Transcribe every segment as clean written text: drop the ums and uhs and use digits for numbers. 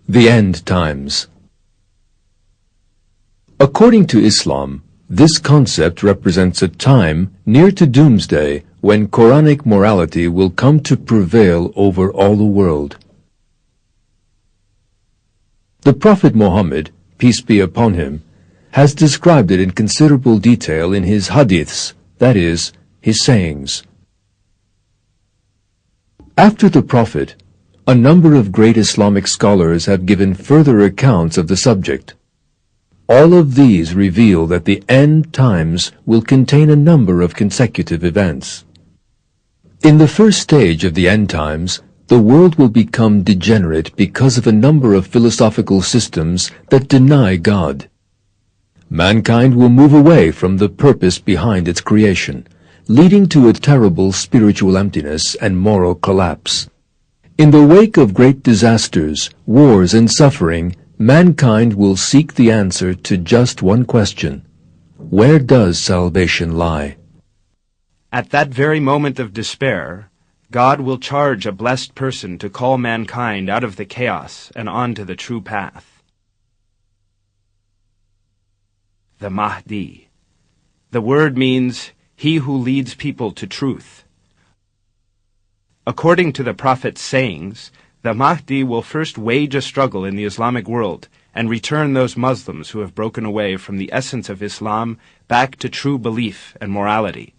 The End Times. According to Islam, this concept represents a time near to doomsday when Quranic morality will come to prevail over all the world. The Prophet Muhammad, peace be upon him, has described it in considerable detail in his hadiths, that is, his sayings. After the Prophet, a number of great Islamic scholars have given further accounts of the subject. All of these reveal that the end times will contain a number of consecutive events. In the first stage of the end times, the world will become degenerate because of a number of philosophical systems that deny God. Mankind will move away from the purpose behind its creation, leading to a terrible spiritual emptiness and moral collapse. In the wake of great disasters, wars, and suffering, mankind will seek the answer to just one question: where does salvation lie? At that very moment of despair, God will charge a blessed person to call mankind out of the chaos and onto the true path. The Mahdi. The word means he who leads people to truth. According to the Prophet's sayings, the Mahdi will first wage a struggle in the Islamic world and return those Muslims who have broken away from the essence of Islam back to true belief and morality.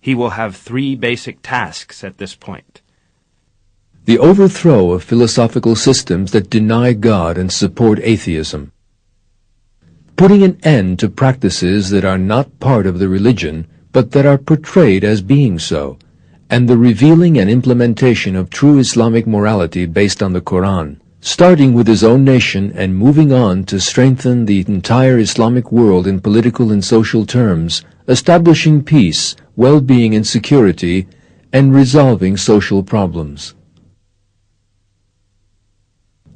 He will have 3 basic tasks at this point. The overthrow of philosophical systems that deny God and support atheism. Putting an end to practices that are not part of the religion, but that are portrayed as being so, and the revealing and implementation of true Islamic morality based on the Quran, starting with his own nation and moving on to strengthen the entire Islamic world in political and social terms, establishing peace, well-being and security, and resolving social problems.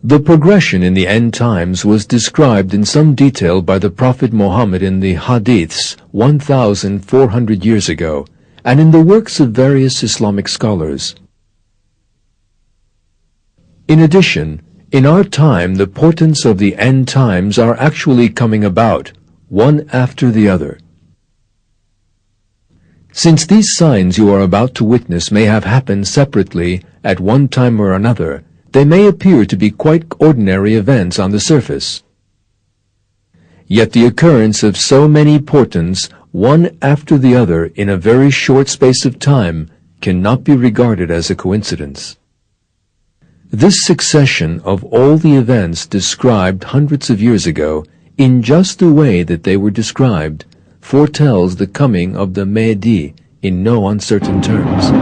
The progression in the end times was described in some detail by the Prophet Muhammad in the Hadiths 1,400 years ago, and in the works of various Islamic scholars. In addition, in our time the portents of the end times are actually coming about, one after the other. Since these signs you are about to witness may have happened separately at one time or another, they may appear to be quite ordinary events on the surface. Yet the occurrence of so many portents, one after the other in a very short space of time, cannot be regarded as a coincidence. This succession of all the events described hundreds of years ago, in just the way that they were described, foretells the coming of the Mahdi in no uncertain terms.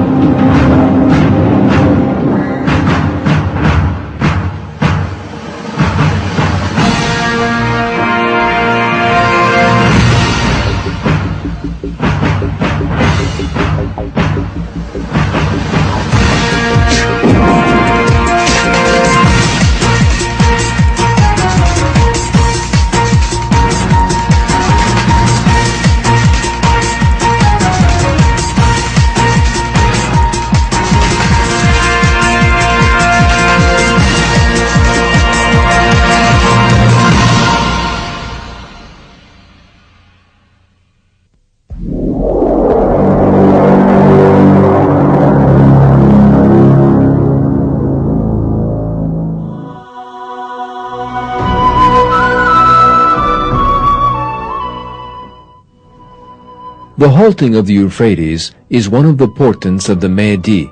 The halting of the Euphrates is one of the portents of the Mahdi.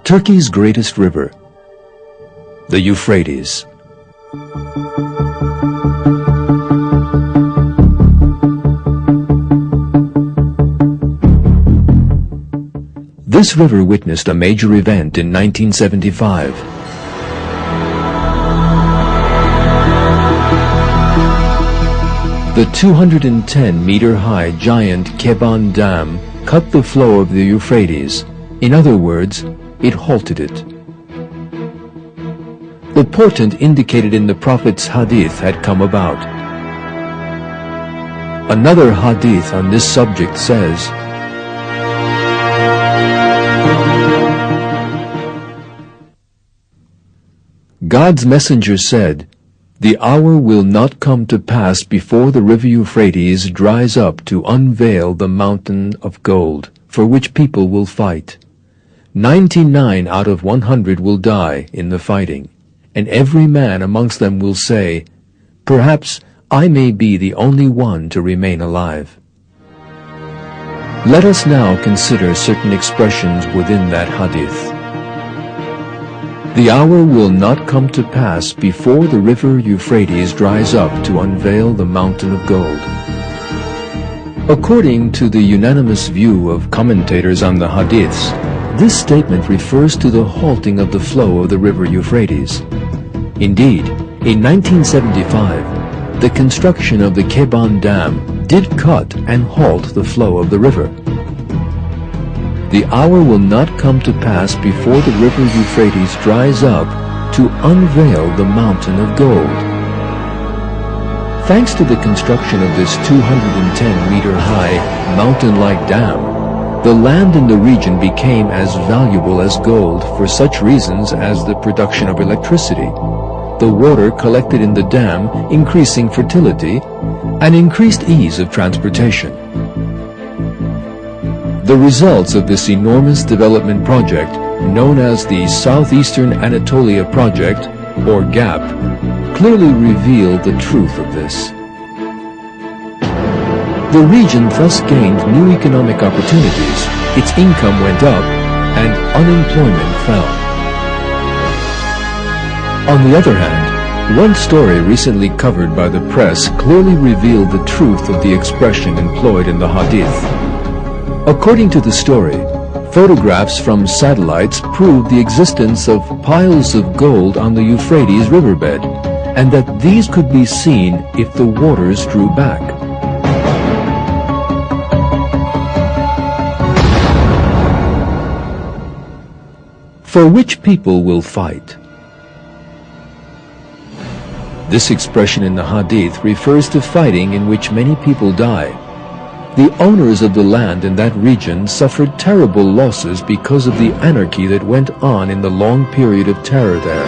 Turkey's greatest river, the Euphrates. This river witnessed a major event in 1975. The 210-meter-high giant Keban Dam cut the flow of the Euphrates. In other words, it halted it. The portent indicated in the Prophet's hadith had come about. Another hadith on this subject says, God's messenger said, "The hour will not come to pass before the river Euphrates dries up to unveil the mountain of gold, for which people will fight. 99 out of 100 will die in the fighting, and every man amongst them will say, 'Perhaps I may be the only one to remain alive.'" Let us now consider certain expressions within that hadith. The hour will not come to pass before the river Euphrates dries up to unveil the mountain of gold. According to the unanimous view of commentators on the hadiths, this statement refers to the halting of the flow of the river Euphrates. Indeed, in 1975, the construction of the Keban Dam did cut and halt the flow of the river. The hour will not come to pass before the river Euphrates dries up to unveil the mountain of gold. Thanks to the construction of this 210-meter-high, mountain-like dam, the land in the region became as valuable as gold for such reasons as the production of electricity, the water collected in the dam increasing fertility, and increased ease of transportation. The results of this enormous development project, known as the Southeastern Anatolia Project, or GAP, clearly reveal the truth of this. The region thus gained new economic opportunities, its income went up, and unemployment fell. On the other hand, one story recently covered by the press clearly revealed the truth of the expression employed in the hadith. According to the story, photographs from satellites proved the existence of piles of gold on the Euphrates riverbed, and that these could be seen if the waters drew back. For which people will fight? This expression in the hadith refers to fighting in which many people die. The owners of the land in that region suffered terrible losses because of the anarchy that went on in the long period of terror there.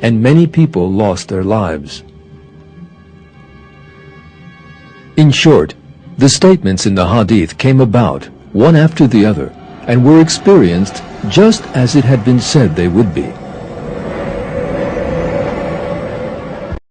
And many people lost their lives. In short, the statements in the hadith came about, one after the other, and were experienced just as it had been said they would be.